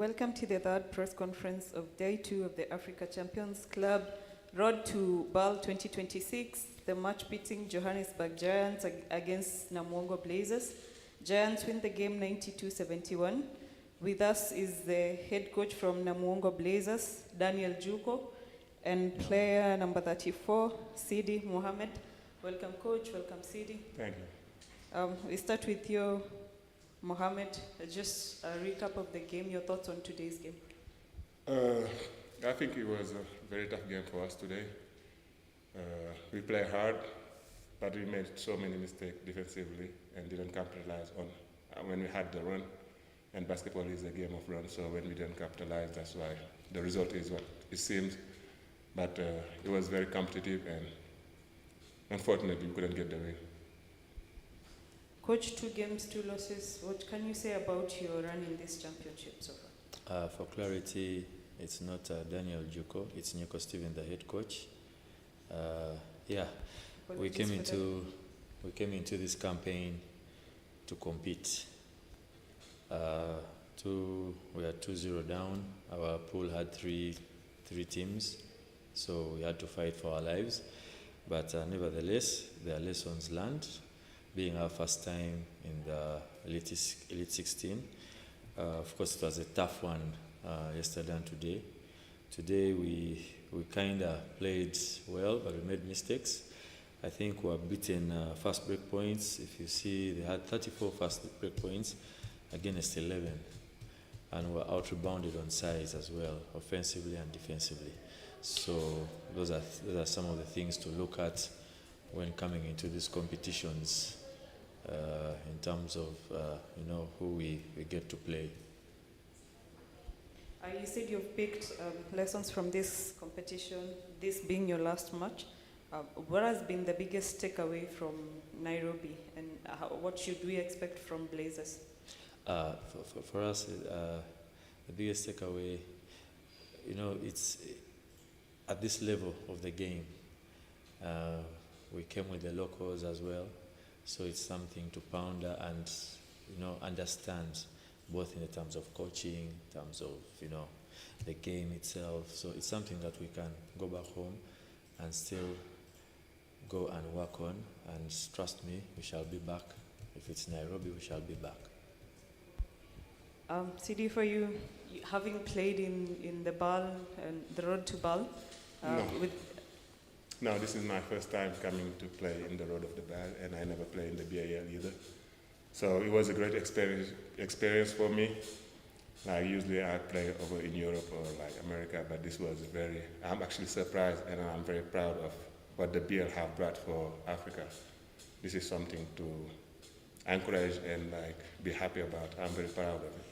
Welcome to the third press conference of Day 2 of the Africa Champions Club Road to B.A.L 2026, the match pitting Johannesburg Giants against Namuwongo Blazers. Giants win the game 92-71. With us is the head coach from Namuwongo Blazers, Daniel Juko, and player number 34, Sidi Mohammed. Welcome, coach. Welcome, Sidi. Thank you. We start with you, Mohammed. Just a recap of the game, your thoughts on today's game. I think it was a very tough game for us today. We played hard, but we made so many mistakes defensively and didn't capitalize on when we had the run. And basketball is a game of runs, so when we didn't capitalize, that's why the result is what it seems. But it was very competitive, and unfortunately, we couldn't get the win. Coach, 2 games, 2 losses. What can you say about your run in this championship so far? For clarity, it's not Daniel Juko, it's Nico Steven, the head coach. We came into this campaign to compete. We are 2-0 down. Our pool had three teams, so we had to fight for our lives. But nevertheless, there are lessons learned. Being our first time in the Elite 16. Of course, it was a tough one yesterday and today. Today, we kind of played well, but we made mistakes. I think we were beaten fast break points. If you see, they had 34 fast break points against 11. And we were out-rebounded on size as well, offensively and defensively. So those are some of the things to look at when coming into these competitions in terms of who we get to play. You said you've picked lessons from this competition, this being your last match. What has been the biggest takeaway from Nairobi, and what should we expect from Blazers? For us, the biggest takeaway, it's at this level of the game. We came with the locals as well, so it's something to ponder and understand, both in the terms of coaching, in terms of the game itself. So it's something that we can go back home and still go and work on. And trust me, we shall be back. If it's Nairobi, we shall be back. CD, for you, having played in the B.A.L and the road to B.A.L, No, this is my first time coming to play in the road of the B.A.L, and I never played in the B.A.L either. So it was a great experience for me. Usually I play over in Europe or like America, but this was I'm actually surprised, and I'm very proud of what the B.A.L have brought for Africa. This is something to encourage and be happy about. I'm very proud of it.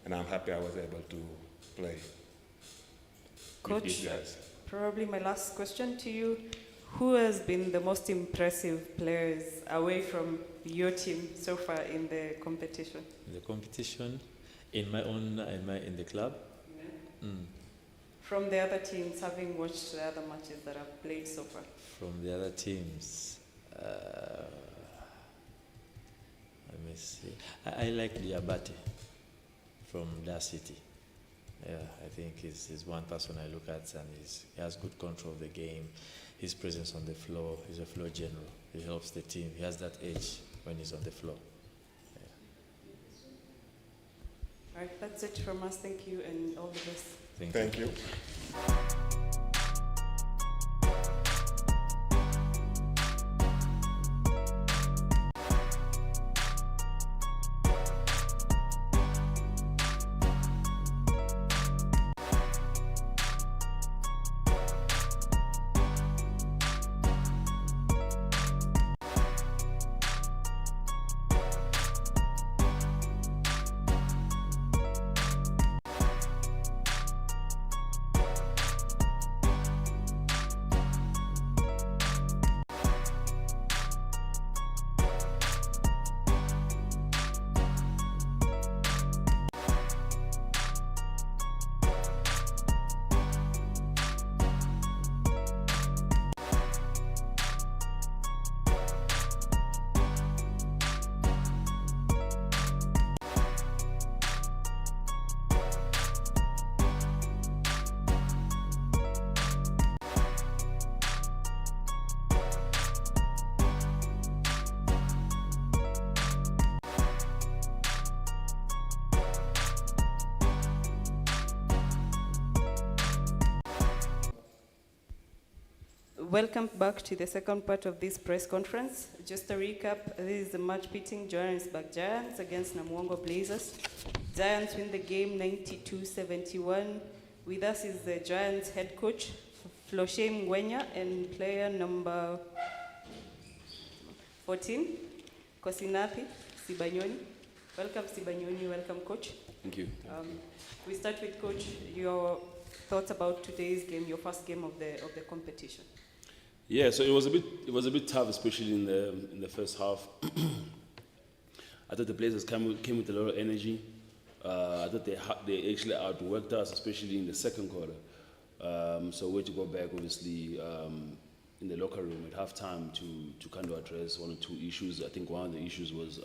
And I'm happy I was able to play. Coach, with these guys. Probably my last question to you. Who has been the most impressive players away from your team so far in the competition? The competition, in the club? Yeah. From the other teams, having watched the other matches that I've played so far. From the other teams, let me see. I like Diabate from Dar City. Yeah, I think he's one person I look at, and he has good control of the game. His presence on the floor, he's a floor general. He helps the team. He has that edge when he's on the floor. Yeah. All right, that's it from us. Thank you, and all the best. Thank you. Welcome back to the second part of this press conference. Just a recap, this is the match pitting Johannesburg Giants against Namuwongo Blazers. Giants win the game 92-71. With us is the Giants head coach, Floshe Ngwenya, and player number 14, Kosinathi Sibanyoni. Welcome Sibanyoni, welcome coach. Thank you. We start with coach, your thoughts about today's game, your first game of the competition. Yeah, so it was a bit tough, especially in the first half. I thought the Blazers came with a lot of energy. I thought they actually outworked us, especially in the second quarter. So we had to go back, obviously, in the locker room at halftime to kind of address one or two issues. I think one of the issues was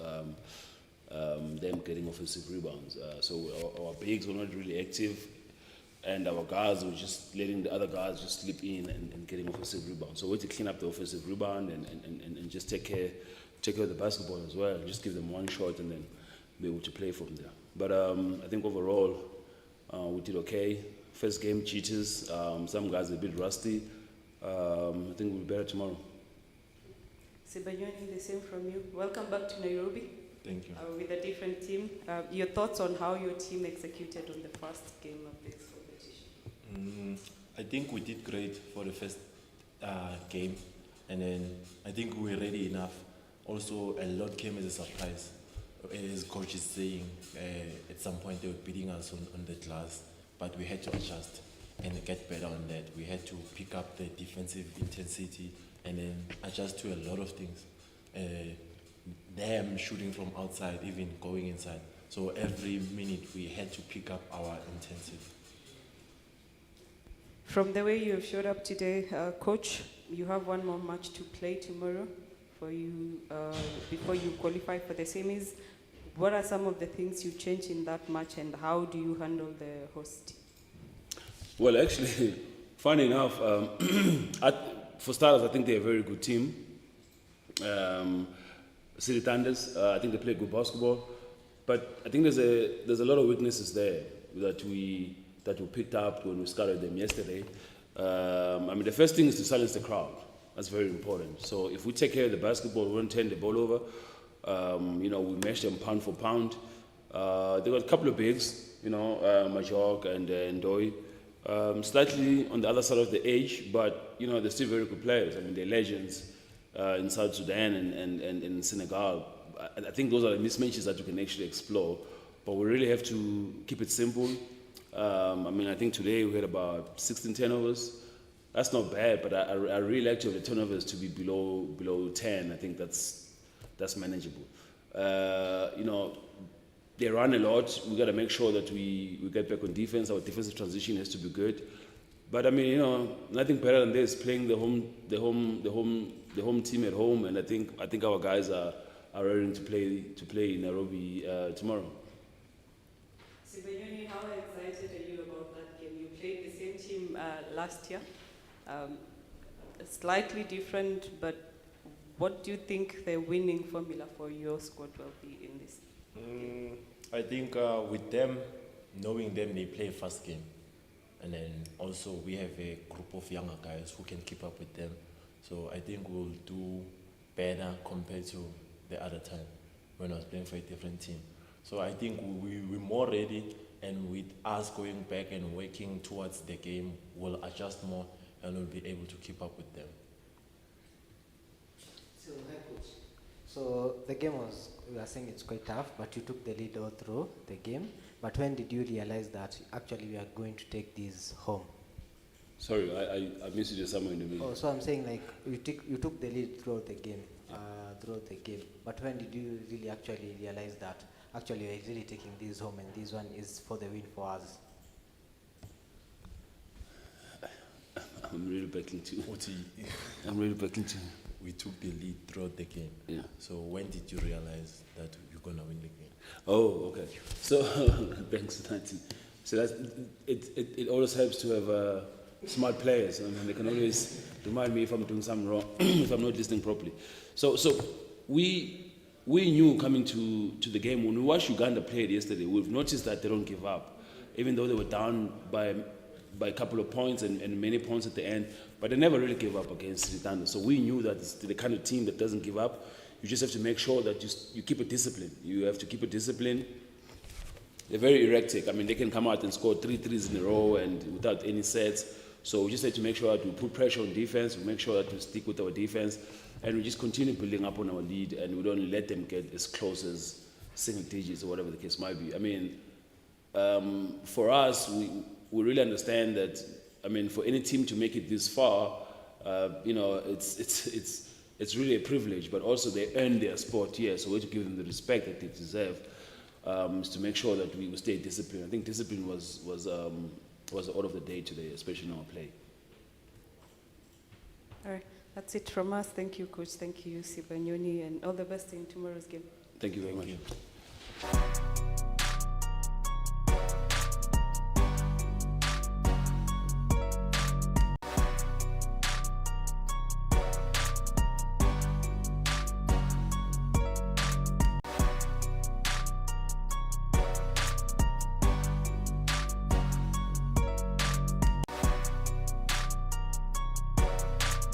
them getting offensive rebounds. So our bigs were not really active, and our guys were just letting the other guys just slip in and getting offensive rebounds. So we had to clean up the offensive rebound and just take care of the basketball as well. Just give them one shot and then be able to play from there. But I think overall we did okay. First game cheaters. Some guys are a bit rusty. I think we'll be better tomorrow. Sibanyoni, the same from you. Welcome back to Nairobi. Thank you. With a different team. Your thoughts on how your team executed on the first game of this competition? I think we did great for the first game, and then I think we were ready enough. Also, a lot came as a surprise. As coach is saying, at some point they were beating us on the glass, but we had to adjust and get better on that. We had to pick up the defensive intensity and then adjust to a lot of things. Them shooting from outside, even going inside. So every minute we had to pick up our intensity. From the way you have showed up today, coach, you have one more match to play tomorrow for you before you qualify for the semis. What are some of the things you change in that match, and how do you handle the host team? Well, actually, funny enough, for starters, I think they're a very good team. City Thunders, I think they play good basketball, but I think there's a lot of weaknesses there that we picked up when we scouted them yesterday. I mean, the first thing is to silence the crowd. That's very important. So if we take care of the basketball, we won't turn the ball over. We match them pound for pound. They got a couple of bigs, Majok and Ndoi. Slightly on the other side of the age, but they're still very good players. I mean, they're legends in South Sudan and in Senegal. I think those are the mismatches that you can actually explore. But we really have to keep it simple. I think today we had about 16 turnovers. That's not bad, but I really like to have the turnovers to be below 10. I think that's manageable. They run a lot. We got to make sure that we get back on defense. Our defensive transition has to be good. But I mean, nothing better than this, playing the home team at home, and I think our guys are ready to play in Nairobi tomorrow. Sibanyoni, how excited are you about that game? You played the same team last year, slightly different, but what do you think the winning formula for your squad will be in this game? I think with them, knowing them, they play a fast game. And then also we have a group of younger guys who can keep up with them. So I think we'll do better compared to the other time when I was playing for a different team. So I think we're more ready, and with us going back and working towards the game, we'll adjust more and we'll be able to keep up with them. So, hi coach. So the game was, we are saying it's quite tough, but you took the lead all through the game. But when did you realize that actually we are going to take this home? Sorry, I missed you somewhere in the middle. Oh, so I'm saying like you took the lead throughout the game, But when did you really actually realize that actually we are really taking this home and this one is for the win for us? I'm really backing to. We took the lead throughout the game. Yeah. So when did you realize that you're gonna win the game? Oh, okay. So thanks, Nancy. So it always helps to have smart players. I mean, they can always remind me if I'm doing something wrong, if I'm not listening properly. So we knew coming to the game, when we watched Uganda play yesterday, we've noticed that they don't give up. Even though they were down by by a couple of points and many points at the end, but they never really gave up against Sitanda. So we knew that it's the kind of team that doesn't give up. You just have to make sure that you keep a discipline. You have to keep a discipline. They're very erratic. I mean, they can come out and score 3 threes in a row and without any sets. So we just have to make sure that we put pressure on defense, we make sure that we stick with our defense, and we just continue building up on our lead, and we don't let them get as close as single digits or whatever the case might be. I mean, for us, we really understand that, I mean, for any team to make it this far, you know, it's really a privilege, but also they earn their spot here, so we have to give them the respect that they deserve, is to make sure that we stay disciplined. I think discipline was the order of the day today, especially in our play. All right, that's it from us. Thank you, Coach. Thank you, Sibanyoni, and all the best in tomorrow's game. Thank you very much.